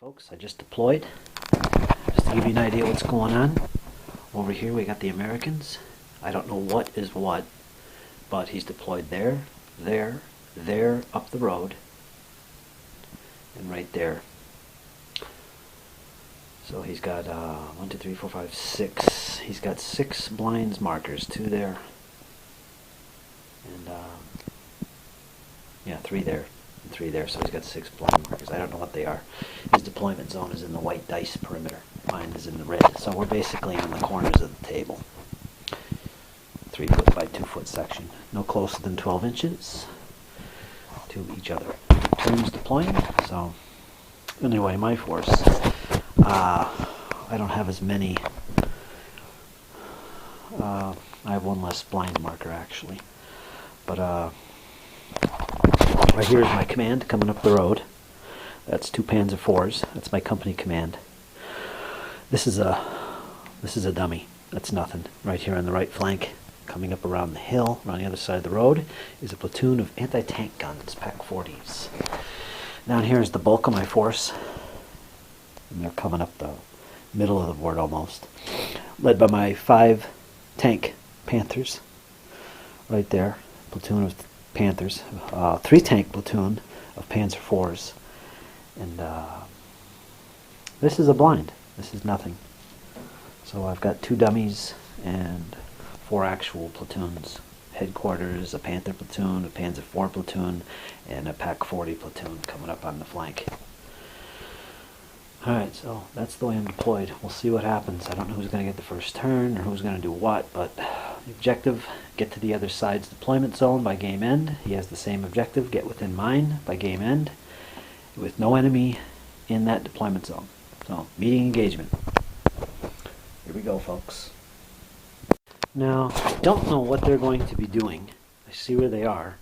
Folks, I just deployed. Just to give you an idea what's going on. Over here we got the Americans. I don't know what is what, but he's deployed there, there, up the road, and right there. So he's got 1, 2, 3, 4, 5, 6. He's got 6 blinds markers, 2 there, and yeah, 3 there. 3 there, so he's got 6 blind markers. I don't know what they are. His deployment zone is in the white dice perimeter. Mine is in the red. So we're basically on the corners of the table. 3 foot by 2 foot section. No closer than 12 inches to each other. Turns deploying. So anyway, my force. I don't have as many. I have 1 less blind marker actually. But right here is my command coming up the road. That's 2 Panzer IVs. That's my company command. This is a dummy. That's nothing. Right here on the right flank, coming up around the hill, around the other side of the road, is a platoon of anti-tank guns, Pak-40s. Down here is the bulk of my force, and they're coming up the middle of the board almost, led by my 5 tank Panthers. Right there, platoon of Panthers, 3 tank platoon of Panzer IVs, and this is a blind. This is nothing. So I've got 2 dummies and 4 actual platoons. Headquarters, a Panther platoon, a Panzer IV platoon, and a Pak-40 platoon coming up on the flank. Alright, so that's the way I'm deployed. We'll see what happens. I don't know who's going to get the first turn or who's going to do what, but the objective, get to the other side's deployment zone by game end. He has the same objective, get within mine by game end, with no enemy in that deployment zone. So, meeting engagement. Here we go, folks. Now, I don't know what they're going to be doing. I see where they are.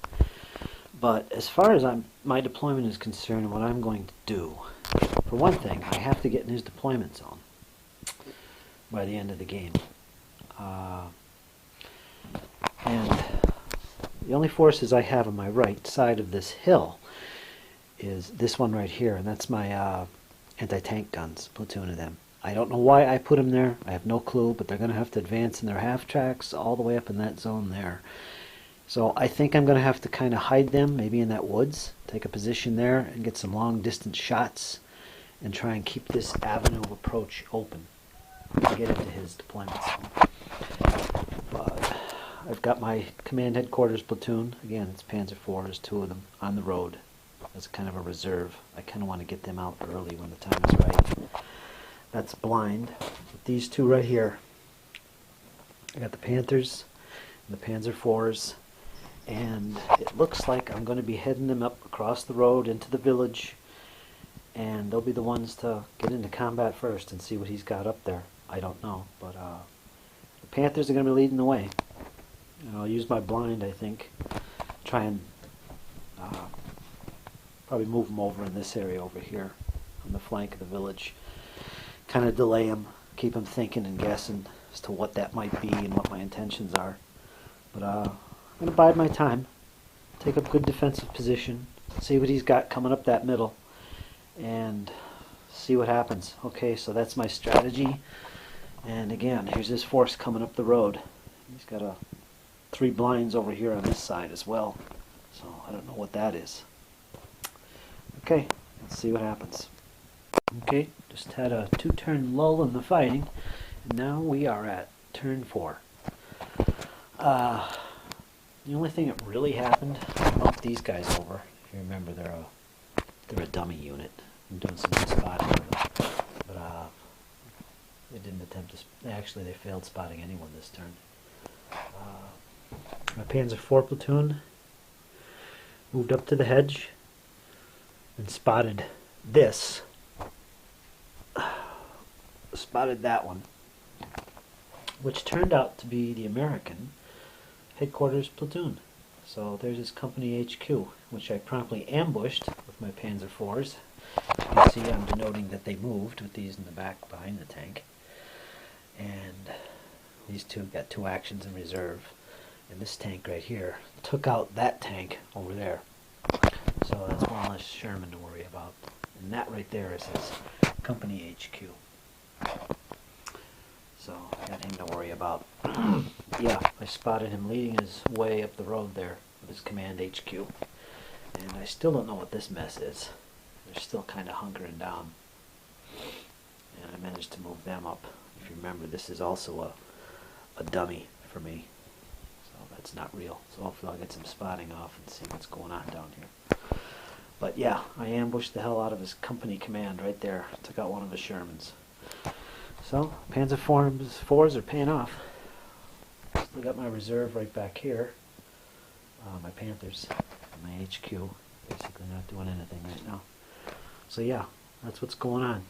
But as far as my deployment is concerned and what I'm going to do, for one thing, I have to get in his deployment zone by the end of the game. And the only forces I have on my right side of this hill is this one right here, and that's my anti-tank guns, platoon of them. I don't know why I put them there. I have no clue, but they're going to have to advance in their half tracks all the way up in that zone there. So I think I'm going to have to kind of hide them, maybe in that woods, take a position there and get some long distance shots and try and keep this avenue of approach open to get into his deployment zone. But I've got my command headquarters platoon. Again, it's Panzer IVs, 2 of them, on the road as kind of a reserve. I kind of want to get them out early when the time is right. That's blind. With these 2 right here, I got the Panthers and the Panzer IVs, and it looks like I'm going to be heading them up across the road into the village, and they'll be the ones to get into combat first and see what he's got up there. I don't know, but the Panthers are going to be leading the way. And I'll use my blind, I think, try and probably move them over in this area over here on the flank of the village. Kind of delay them, keep them thinking and guessing as to what that might be and what my intentions are. But I'm going to bide my time, take a good defensive position, see what he's got coming up that middle, and see what happens. Okay, so that's my strategy. And again, here's his force coming up the road. He's got 3 blinds over here on this side as well. So I don't know what that is. Okay, let's see what happens. Okay, just had a 2-turn lull in the fighting, and now we are at turn 4. The only thing that really happened, I bumped these guys over. If you remember, they're a dummy unit. I'm doing some good spotting with them, but they didn't attempt to. They failed spotting anyone this turn. My Panzer IV platoon moved up to the hedge and spotted this. Spotted that one, which turned out to be the American headquarters platoon. So there's his company HQ, which I promptly ambushed with my Panzer IVs. You can see I'm denoting that they moved with these in the back behind the tank. And these 2 got 2 actions in reserve. And this tank right here took out that tank over there. So that's one less Sherman to worry about. And And that right there is his company HQ. So I got him to worry about. Yeah, I spotted him leading his way up the road there with his command HQ. And I still don't know what this mess is. They're still kind of hunkering down. And I managed to move them up. If you remember, this is also a dummy for me. So that's not real. So hopefully I'll get some spotting off and see what's going on down here. But yeah, I ambushed the hell out of his company command right there. Took out one of his Shermans. So, Panzer IVs are paying off. Still got my reserve right back here. My Panthers, my HQ, basically not doing anything right now. So yeah, that's what's going on.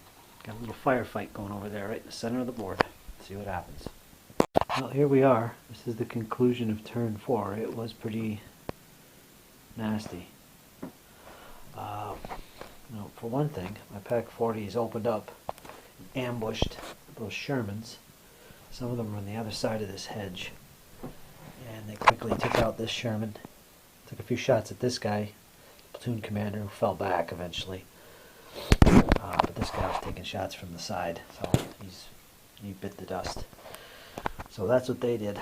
Got a little firefight going over there right in the center of the board. See what happens. Well, here we are. This is the conclusion of turn 4. It was pretty nasty. For one thing, my Pack 40s opened up and ambushed those Shermans. Some of them were on the other side of this hedge. And they quickly took out this Sherman. Took a few shots at this guy, platoon commander, who fell back eventually. But this guy was taking shots from the side, so he bit the dust. So that's what they did.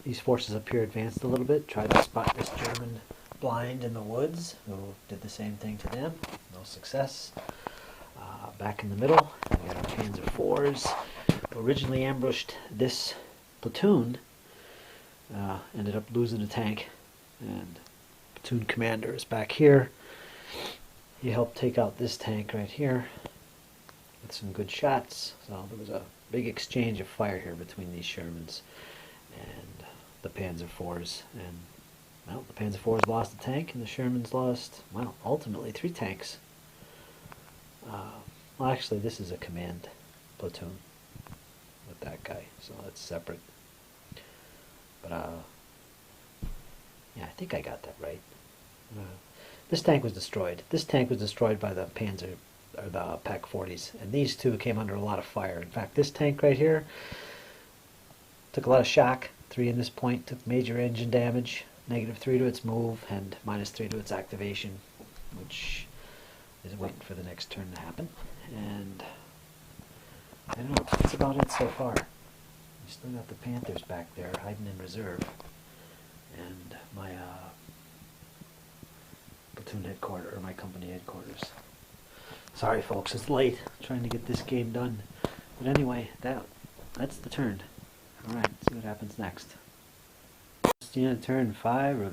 These forces up here advanced a little bit, tried to spot this German blind in the woods, who did the same thing to them. No success. Back in the middle, we got our Panzer IVs. Originally ambushed this platoon, ended up losing a tank, and platoon commander is back here. He helped take out this tank right here with some good shots. So there was a big exchange of fire here between these Shermans and the Panzer IVs. And well, the Panzer IVs lost a tank, and the Shermans lost, well, ultimately 3 tanks. Well, actually, this is a command platoon with that guy, so that's separate. But yeah, I think I got that right. This tank was destroyed. This tank was destroyed by the Panzer, or the Pack 40s, and these two came under a lot of fire. In fact, this tank right here took a lot of shock. 3 in this point, took major engine damage, -3 to its move, and -3 to its activation, which is waiting for the next turn to happen. And I don't know, that's about it so far. We still got the Panthers back there hiding in reserve, and my platoon headquarters, or my company headquarters. Sorry folks, it's late. I'm trying to get this game done. But anyway, that's the turn. Alright, see what happens next. It's the end of turn 5 or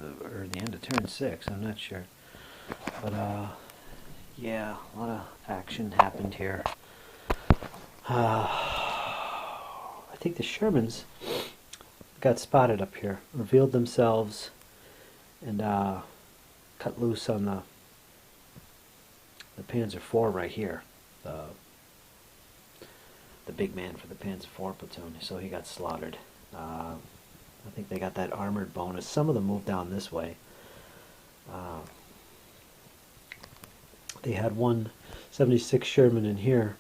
the end of turn 6, I'm not sure. But yeah, a lot of action happened here. I think the Shermans got spotted up here, revealed themselves, and cut loose on the Panzer IV right here, the big man for the Panzer IV platoon. So he got slaughtered. I think they got that armored bonus. Some of them moved down this way. They had one 76 Sherman in here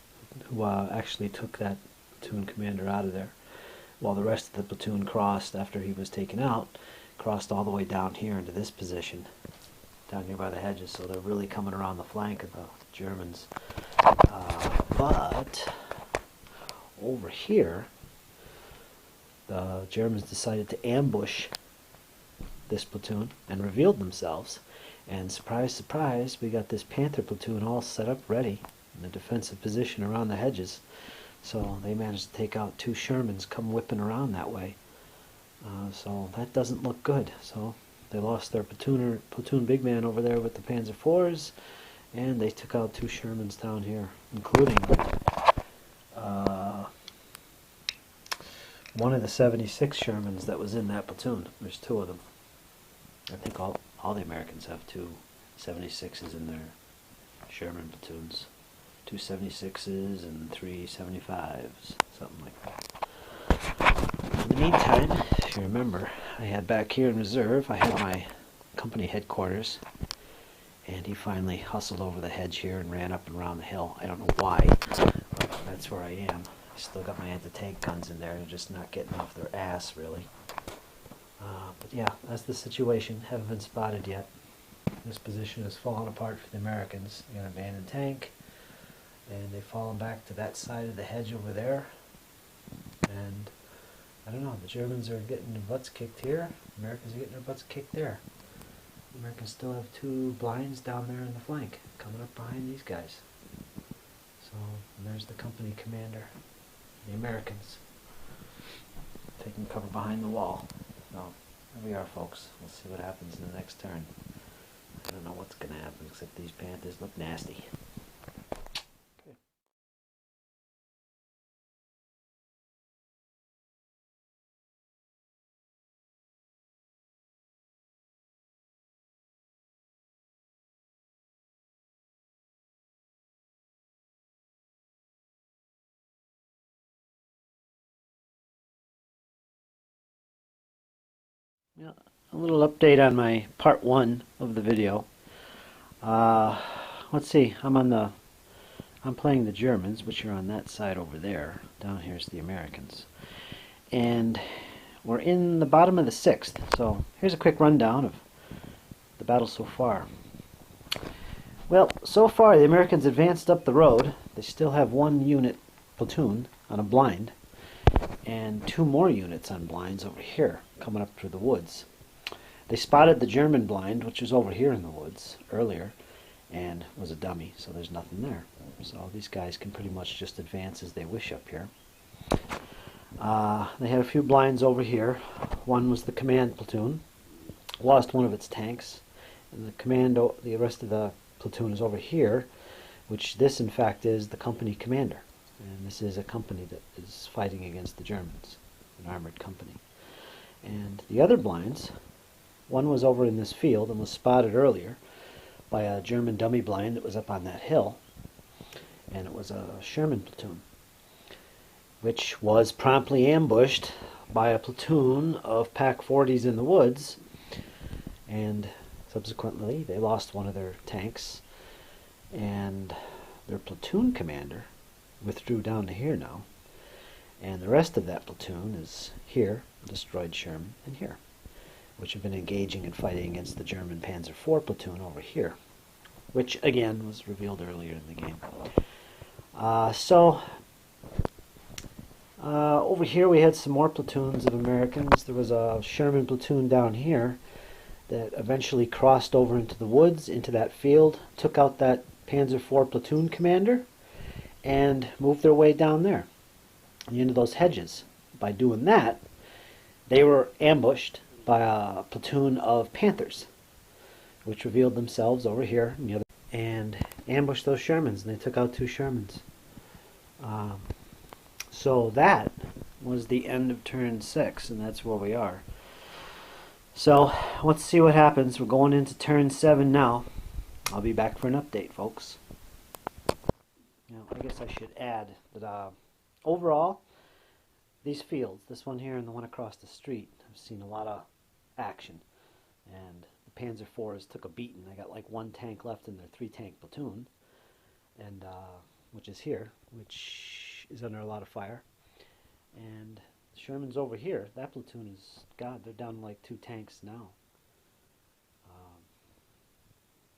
who actually took that platoon commander out of there, while the rest of the platoon crossed after he was taken out, crossed all the way down here into this position, down here by the hedges. So they're really coming around the flank of the Germans. But over here, the Germans decided to ambush this platoon and revealed themselves. And surprise, surprise, we got this Panther platoon all set up ready in a defensive position around the hedges. So they managed to take out 2 Shermans come whipping around that way. So that doesn't look good. So they lost their platoon big man over there with the Panzer IVs, and they took out 2 Shermans down here, including one of the 76 Shermans that was in that platoon. There's 2 of them. I think all the Americans have 2 76s in their Sherman platoons. 2 76s and 3 75s, something like that. In the meantime, if you remember, I had back here in reserve, I had my company headquarters, and he finally hustled over the hedge here and ran up and around the hill. I don't know why, but that's where I am. I still got my anti-tank guns in there. They're just not getting off their ass, really. But yeah, that's the situation. Haven't been spotted yet. This position has fallen apart for the Americans. They got an abandoned tank, and they've fallen back to that side of the hedge over there. And I don't know, the Germans are getting their butts kicked here. Americans are getting their butts kicked there. The Americans still have two blinds down there in the flank, coming up behind these guys. So, and there's the company commander, the Americans, taking cover behind the wall. So, there we are, folks. We'll see what happens in the next turn. I don't know what's going to happen, except these Panthers look nasty. Okay. Yeah, a little update on my part 1 of the video. Let's see, I'm playing the Germans, which are on that side over there. Down here's the Americans. And we're in the bottom of the 6th. So here's a quick rundown of the battle so far. Well, so far the Americans advanced up the road. They still have 1 unit platoon on a blind, and 2 more units on blinds over here, coming up through the woods. They spotted the German blind, which was over here in the woods earlier, and was a dummy, so there's nothing there. So these guys can pretty much just advance as they wish up here. They had a few blinds over here. One was the command platoon, lost one of its tanks, and the rest of the platoon is over here, which this in fact is the company commander. And this is a company that is fighting against the Germans, an armored company. And the other blinds, one was over in this field and was spotted earlier by a German dummy blind that was up on that hill, and it was a Sherman platoon, which was promptly ambushed by a platoon of Pak-40s in the woods, and subsequently they lost one of their tanks, and their platoon commander withdrew down to here now, and the rest of that platoon is here, destroyed Sherman, and here, which have been engaging and fighting against the German Panzer IV platoon over here, which again was revealed earlier in the game. Over here we had some more platoons of Americans. There was a Sherman platoon down here that eventually crossed over into the woods, into that field, took out that Panzer IV platoon commander, and moved their way down there into those hedges. By doing that, they were ambushed by a platoon of Panthers, which revealed themselves over here in the other, and ambushed those Shermans, and they took out 2 Shermans. So that was the end of turn 6, and that's where we are. So let's see what happens. We're going into turn 7 now. I'll be back for an update, folks. Now, I guess I should add that overall, these fields, this one here and the one across the street, I've seen a lot of action. And the Panzer IVs took a beating. They got like 1 tank left in their 3-tank platoon, and which is here, which is under a lot of fire. And the Sherman's over here. That platoon is, God, they're down like 2 tanks now.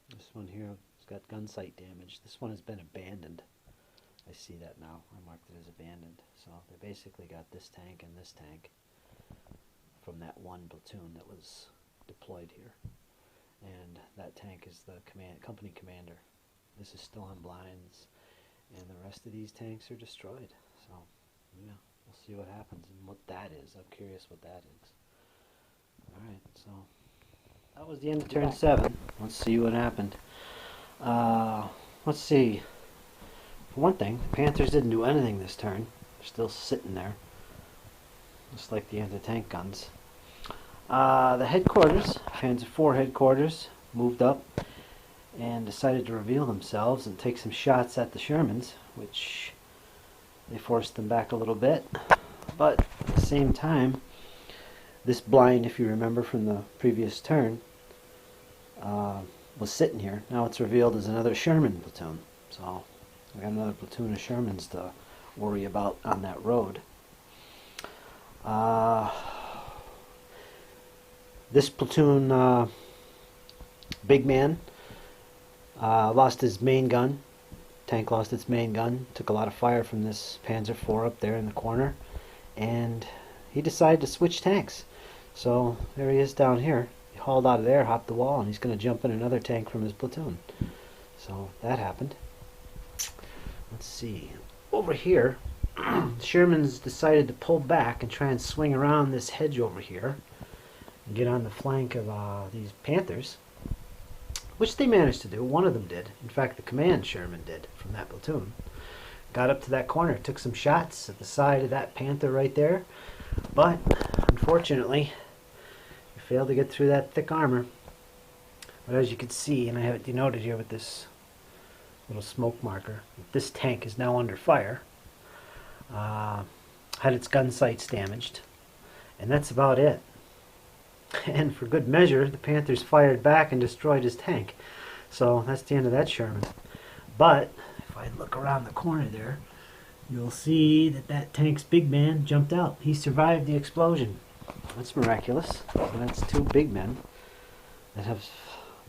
This one here has got gun sight damage. This one has been abandoned. I see that now. I marked it as abandoned. So they basically got this tank and this tank from that 1 platoon that was deployed here. And that tank is the company commander. This is still on blinds, and the rest of these tanks are destroyed. So yeah, we'll see what happens and what that is. I'm curious what that is. Alright, so that was the end of turn 7. Let's see what happened. Let's see. For one thing, the Panthers didn't do anything this turn. They're still sitting there, just like the anti-tank guns. The headquarters, Panzer IV headquarters, moved up and decided to reveal themselves and take some shots at the Shermans, which they forced them back a little bit. But at the same time, this blind, if you remember from the previous turn, was sitting here. Now it's revealed as another Sherman platoon. So we got another platoon of Shermans to worry about on that road. This platoon big man lost his main gun. Tank lost its main gun. Took a lot of fire from this Panzer IV up there in the corner, and he decided to switch tanks. So there he is down here. He hauled out of there, hopped the wall, and he's going to jump in another tank from his platoon. So that happened. Let's see. Over here, Sherman's decided to pull back and try and swing around this hedge over here and get on the flank of these Panthers, which they managed to do. One of them did. In fact, the command Sherman did from that platoon. Got up to that corner, took some shots at the side of that Panther right there, but unfortunately, he failed to get through that thick armor. But as you can see, and I have it denoted here with this little smoke marker, this tank is now under fire. Had its gun sights damaged, and that's about it. And for good measure, the Panthers fired back and destroyed his tank. So that's the end of that Sherman. But if I look around the corner there, you'll see that that tank's big man jumped out. He survived the explosion. That's miraculous. So that's two big men that have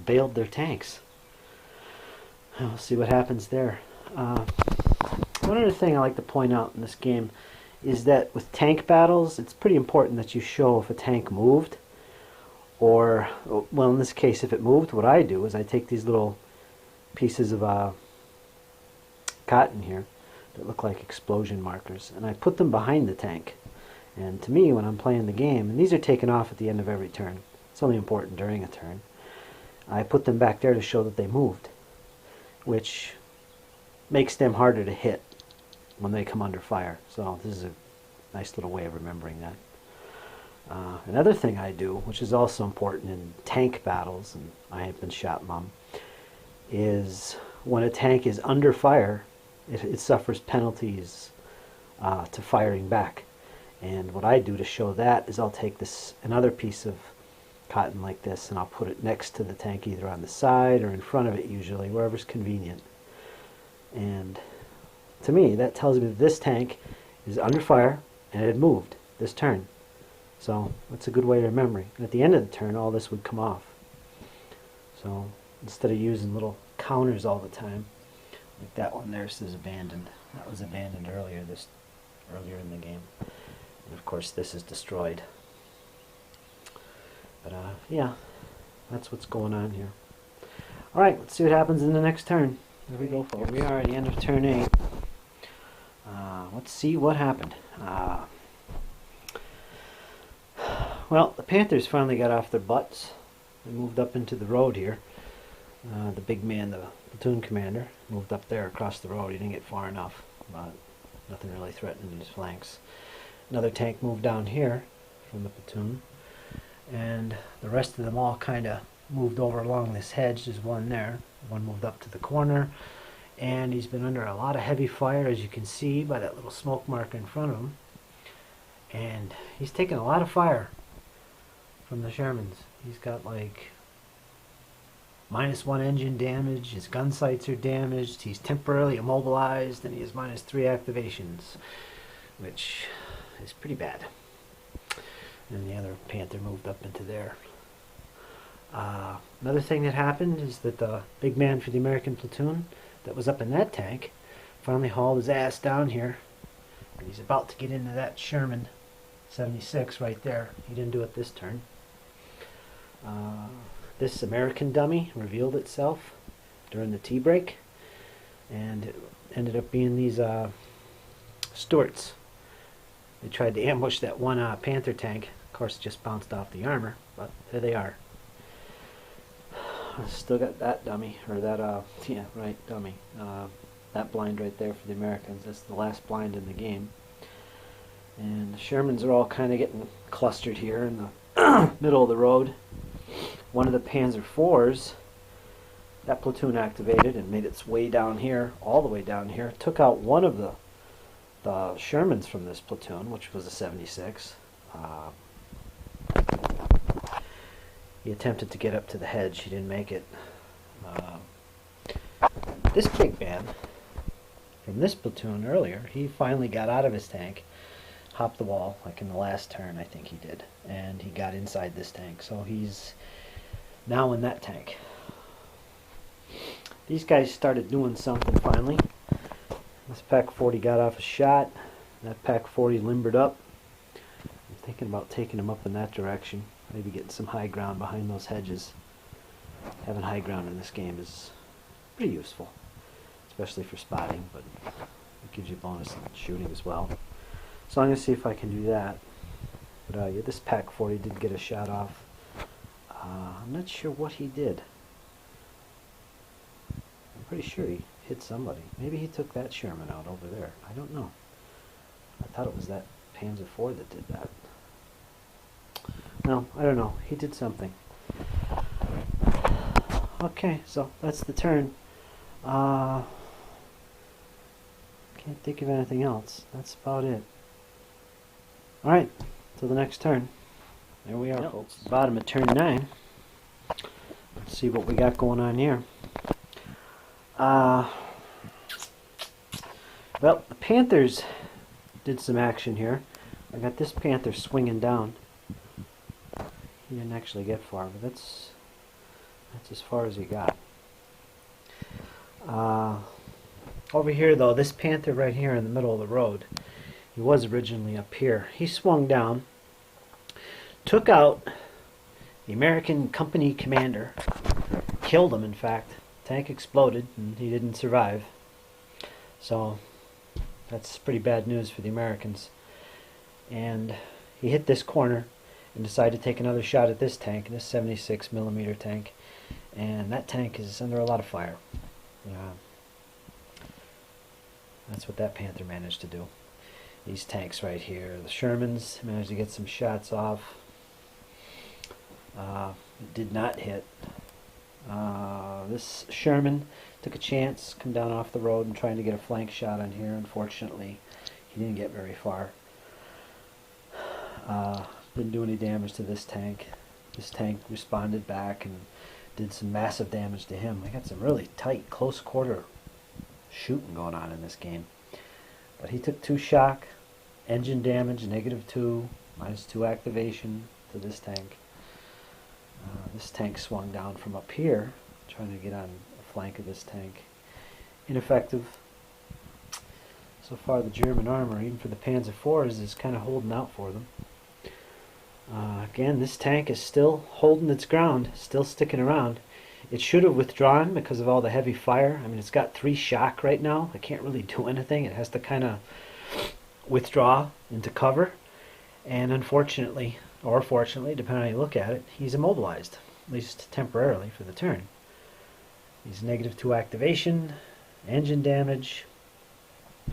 bailed their tanks. We'll see what happens there. One other thing I like to point out in this game is that with tank battles, it's pretty important that you show if a tank moved, or, well, in this case, if it moved, what I do is I take these little pieces of cotton here that look like explosion markers, and I put them behind the tank. And to me, when I'm playing the game, and these are taken off at the end of every turn, it's only important during a turn, I put them back there to show that they moved, which makes them harder to hit when they come under fire. So this is a nice little way of remembering that. Another thing I do, which is also important in tank battles, and I have been shot mum, is when a tank is under fire, it suffers penalties to firing back. And what I do to show that is I'll take another piece of cotton like this, and I'll put it next to the tank, either on the side or in front of it, usually wherever's convenient. And to me, that tells me that this tank is under fire and it had moved this turn. So that's a good way of remembering. And at the end of the turn, all this would come off. So instead of using little counters all the time, like that one there says abandoned. That was abandoned earlier in the game. And of course, this is destroyed. But yeah, that's what's going on here. All right, let's see what happens in the next turn. Here we go, folks. Here we are at the end of turn 8. Let's see what happened. Well, the Panthers finally got off their butts. They moved up into the road here. The big man, the platoon commander, moved up there across the road. He didn't get far enough, but nothing really threatened his flanks. Another tank moved down here from the platoon, and the rest of them all kind of moved over along this hedge. There's one there. One moved up to the corner, and he's been under a lot of heavy fire, as you can see by that little smoke marker in front of him. And he's taken a lot of fire from the Shermans. He's got like -1 engine damage, his gun sights are damaged, he's temporarily immobilized, and he has -3 activations, which is pretty bad. And the other Panther moved up into there. Another thing that happened is that the big man for the American platoon that was up in that tank finally hauled his ass down here, and he's about to get into that Sherman 76 right there. He didn't do it this turn. This American dummy revealed itself during the tea break, and it ended up being these Stuarts. They tried to ambush that one Panther tank. Of course, it just bounced off the armor, but there they are. Still got that dummy, or that, yeah, right, dummy. That blind right there for the Americans. That's the last blind in the game. And the Shermans are all kind of getting clustered here in the middle of the road. One of the Panzer IVs, that platoon activated and made its way down here, all the way down here. Took out one of the Shermans from this platoon, which was a 76. He attempted to get up to the hedge. He didn't make it. This big man from this platoon earlier, he finally got out of his tank, hopped the wall, like in the last turn I think he did, and he got inside this tank. So he's now in that tank. these guys started doing something finally. This Pack 40 got off a shot. That Pack 40 limbered up. I'm thinking about taking him up in that direction. Maybe getting some high ground behind those hedges. Having high ground in this game is pretty useful, especially for spotting, but it gives you bonus in shooting as well. So I'm going to see if I can do that. But yeah, this Pack 40 did get a shot off. I'm not sure what he did. I'm pretty sure he hit somebody. Maybe he took that Sherman out over there. I don't know. I thought it was that Panzer IV that did that. No, I don't know. He did something. Okay, so that's the turn. Can't think of anything else. That's about it. Alright, till the next turn. There we are, folks. Bottom of turn 9. Let's see what we got going on here. Well, the Panthers did some action here. I got this Panther swinging down. He didn't actually get far, but that's as far as he got. Over here, though, this Panther right here in the middle of the road, he was originally up here. He swung down, took out the American company commander, killed him, in fact. Tank exploded, and he didn't survive. So that's pretty bad news for the Americans. And he hit this corner and decided to take another shot at this tank, this 76mm tank. And that tank is under a lot of fire. That's what that Panther managed to do. These tanks right here, the Shermans, managed to get some shots off. It did not hit. This Sherman took a chance, come down off the road and trying to get a flank shot on here. Unfortunately, he didn't get very far. Didn't do any damage to this tank. This tank responded back and did some massive damage to him. I got some really tight, close quarter shooting going on in this game. But he took 2 shock, engine damage, -2, -2 activation to this tank. This tank swung down from up here, trying to get on the flank of this tank. Ineffective. So far the German armor, even for the Panzer IVs, is kind of holding out for them. Again, this tank is still holding its ground, still sticking around. It should have withdrawn because of all the heavy fire. I mean, it's got 3 shock right now. It can't really do anything. It has to kind of withdraw into cover. And unfortunately, or fortunately, depending on how you look at it, he's immobilized, at least temporarily for the turn. He's -2 activation, engine damage.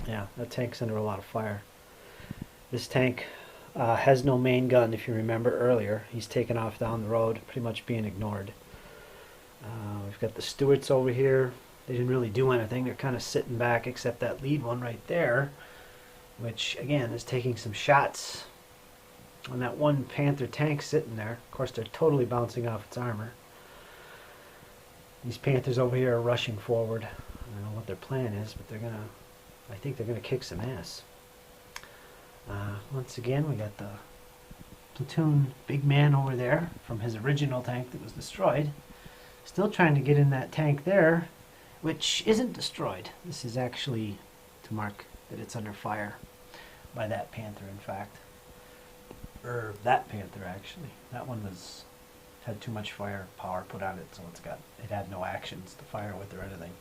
Yeah, that tank's under a lot of fire. This tank has no main gun, if you remember earlier. He's taken off down the road, pretty much being ignored. We've got the Stuarts over here. They didn't really do anything. They're kind of sitting back, except that lead one right there, which, again, is taking some shots on that one Panther tank sitting there. Of course, they're totally bouncing off its armor. These Panthers over here are rushing forward. I don't know what their plan is, but I think they're gonna kick some ass. Once again, we got the platoon big man over there from his original tank that was destroyed. Still trying to get in that tank there, which isn't destroyed. This is actually to mark that it's under fire by that Panther, in fact. Or that Panther, actually. That one had too much firepower put on it, so it had no actions to fire with or anything.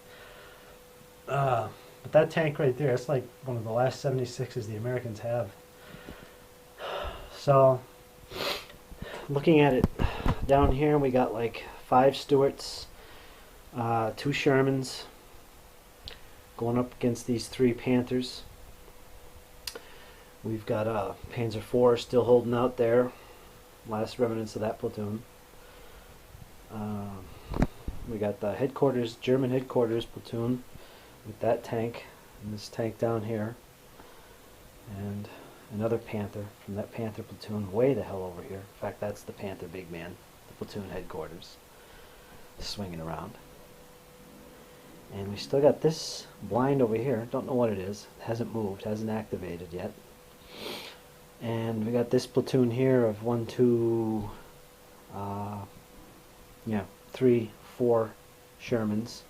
But that tank right there, it's like one of the last 76s the Americans have. So, looking at it down here, we got like 5 Stuarts, 2 Shermans going up against these 3 Panthers. We've got Panzer IV still holding out there, last remnants of that platoon. We got the headquarters, German headquarters platoon with that tank and this tank down here, and another Panther from that Panther platoon way the hell over here. In fact, that's the Panther big man, the platoon headquarters, swinging around. And we still got this blind over here. Don't know what it is. It hasn't moved, hasn't activated yet. And we got this platoon here of 1, 2, 3, 4 Shermans.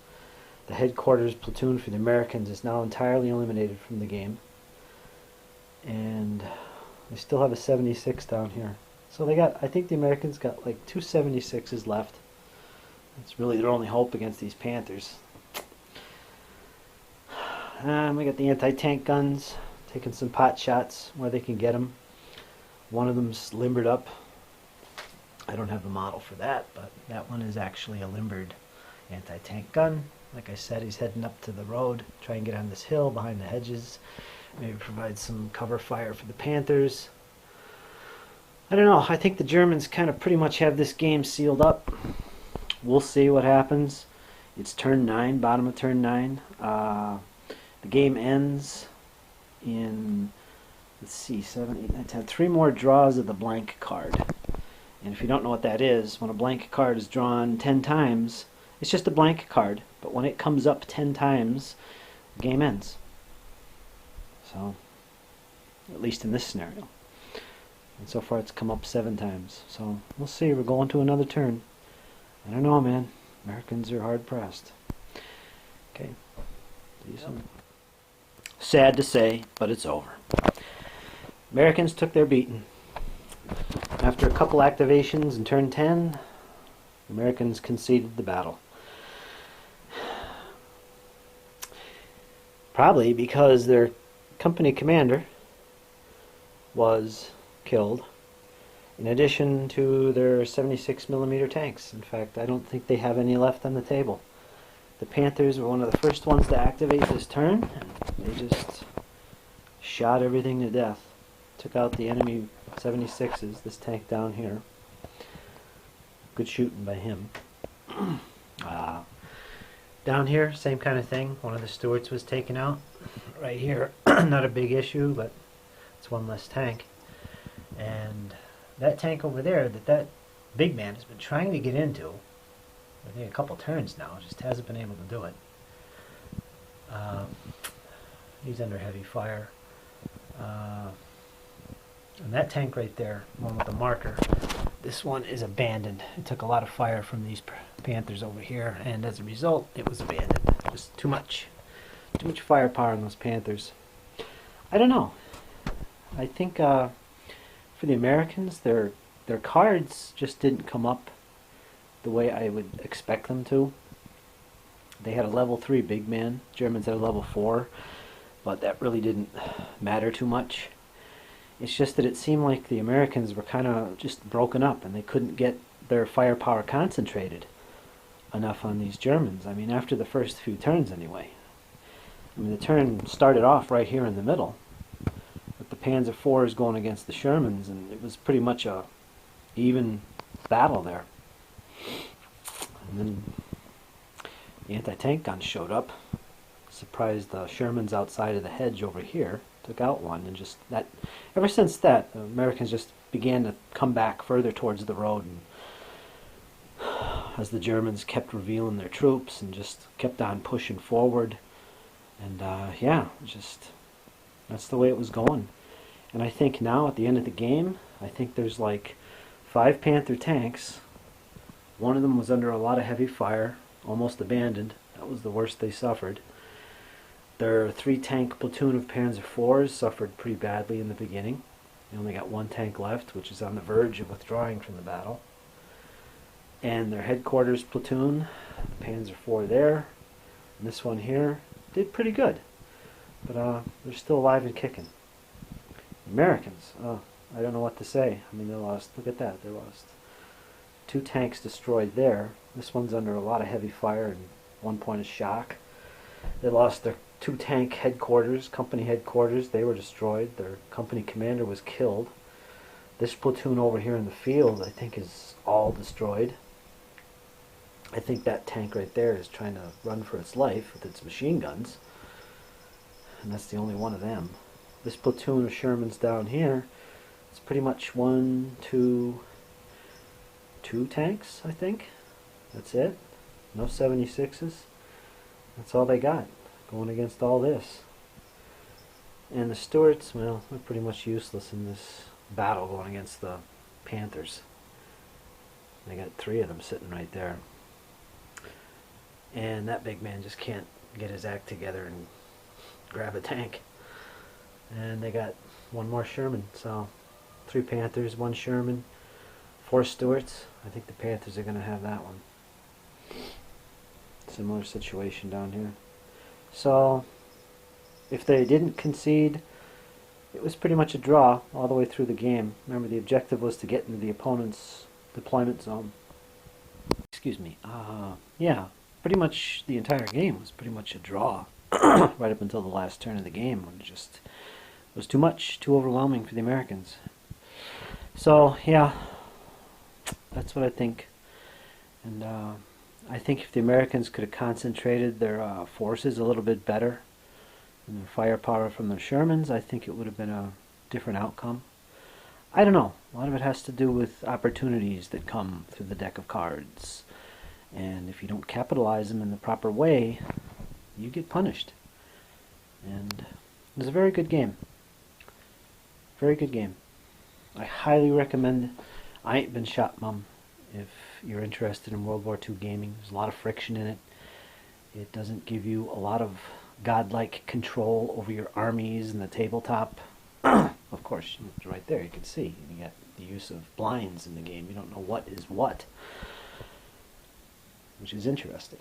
The headquarters platoon for the Americans is now entirely eliminated from the game. And they still have a 76 down here. So they got, I think the Americans got like 2 76s left. It's really their only hope against these Panthers. We got the anti-tank guns, taking some pot shots where they can get them. One of them's limbered up. I don't have the model for that, but that one is actually a limbered anti-tank gun. Like I said, he's heading up to the road, try and get on this hill behind the hedges, maybe provide some cover fire for the Panthers. I don't know. I think the Germans kind of pretty much have this game sealed up. We'll see what happens. It's turn 9, bottom of turn 9. The game ends in, let's see, 7, 8, 9, 10. 3 more draws of the blank card. And if you don't know what that is, when a blank card is drawn 10 times, it's just a blank card. But when it comes up 10 times, the game ends. So, at least in this scenario. And so far it's come up 7 times. So, we'll see. We're going to another turn. I don't know, man. Americans are hard pressed. Okay. Decent. Sad to say, but it's over. Americans took their beating. After a couple activations in turn 10, the Americans conceded the battle. Probably because their company commander was killed, in addition to their 76mm tanks. In fact, I don't think they have any left on the table. The Panthers were one of the first ones to activate this turn, and they just shot everything to death. Took out the enemy 76s, this tank down here. Good shooting by him. Down here, same kind of thing. One of the Stuarts was taken out. Right here, not a big issue, but it's one less tank. And that tank over there, that big man has been trying to get into, I think a couple turns now, just hasn't been able to do it. He's under heavy fire. And that tank right there, one with the marker, this one is abandoned. It took a lot of fire from these Panthers over here, and as a result, it was abandoned. Just too much firepower in those Panthers. I don't know. I think for the Americans, their cards just didn't come up the way I would expect them to. They had a level 3 big man. Germans had a level 4, but that really didn't matter too much. It's just that it seemed like the Americans were kind of just broken up, and they couldn't get their firepower concentrated enough on these Germans. I mean, after the first few turns anyway. I mean, the turn started off right here in the middle, with the Panzer IVs going against the Shermans, and it was pretty much a even battle there. And then the anti-tank guns showed up, surprised the Shermans outside of the hedge over here, took out one, and just that, ever since that, the Americans just began to come back further towards the road, and as the Germans kept revealing their troops and just kept on pushing forward, and yeah, just that's the way it was going. And I think now at the end of the game, I think there's like 5 Panther tanks. One of them was under a lot of heavy fire, almost abandoned. That was the worst they suffered. Their 3 tank platoon of Panzer IVs suffered pretty badly in the beginning. They only got 1 tank left, which is on the verge of withdrawing from the battle. And their headquarters platoon, the Panzer IV there, and this one here, did pretty good. But they're still alive and kicking. The Americans, I don't know what to say. I mean, they lost, look at that, they lost 2 tanks destroyed there. This one's under a lot of heavy fire and 1 point of shock. They lost their 2 tank headquarters, company headquarters. They were destroyed. Their company commander was killed. This platoon over here in the field, I think, is all destroyed. I think that tank right there is trying to run for its life with its machine guns. And that's the only one of them. This platoon of Shermans down here, it's pretty much 2 tanks, I think. That's it. No 76s. That's all they got going against all this. And the Stuarts, well, they're pretty much useless in this battle going against the Panthers. They got 3 of them sitting right there. and that big man just can't get his act together and grab a tank. And they got one more Sherman, so 3 Panthers, 1 Sherman, 4 Stuarts. I think the Panthers are going to have that one. Similar situation down here. So if they didn't concede, it was pretty much a draw all the way through the game. Remember, the objective was to get into the opponent's deployment zone. Excuse me. Yeah, pretty much the entire game was pretty much a draw right up until the last turn of the game, when it just was too much, too overwhelming for the Americans. So yeah, that's what I think. And I think if the Americans could have concentrated their forces a little bit better and their firepower from their Shermans, I think it would have been a different outcome. I don't know. A lot of it has to do with opportunities that come through the deck of cards. And if you don't capitalize them in the proper way, you get punished. And it was a very good game. Very good game. I highly recommend I Ain't Been Shot, Mum, if you're interested in World War II gaming. There's a lot of friction in it. It doesn't give you a lot of godlike control over your armies and the tabletop. Of course, it's right there, you can see. You got the use of blinds in the game. You don't know what is what, which is interesting.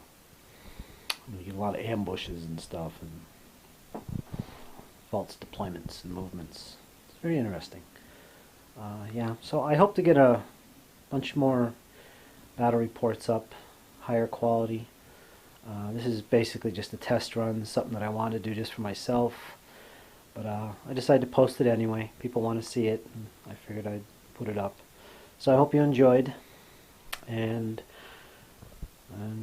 You get a lot of ambushes and stuff, and false deployments and movements. It's very interesting. Yeah, so I hope to get a bunch more battle reports up, higher quality. This is basically just a test run, something that I want to do just for myself. But I decided to post it anyway. People want to see it, and I figured I'd put it up. So I hope you enjoyed, and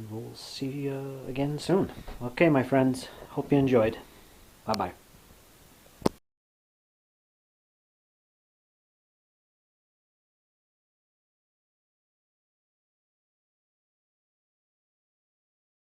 we'll see you again soon. Okay, my friends. Hope you enjoyed. Bye-bye.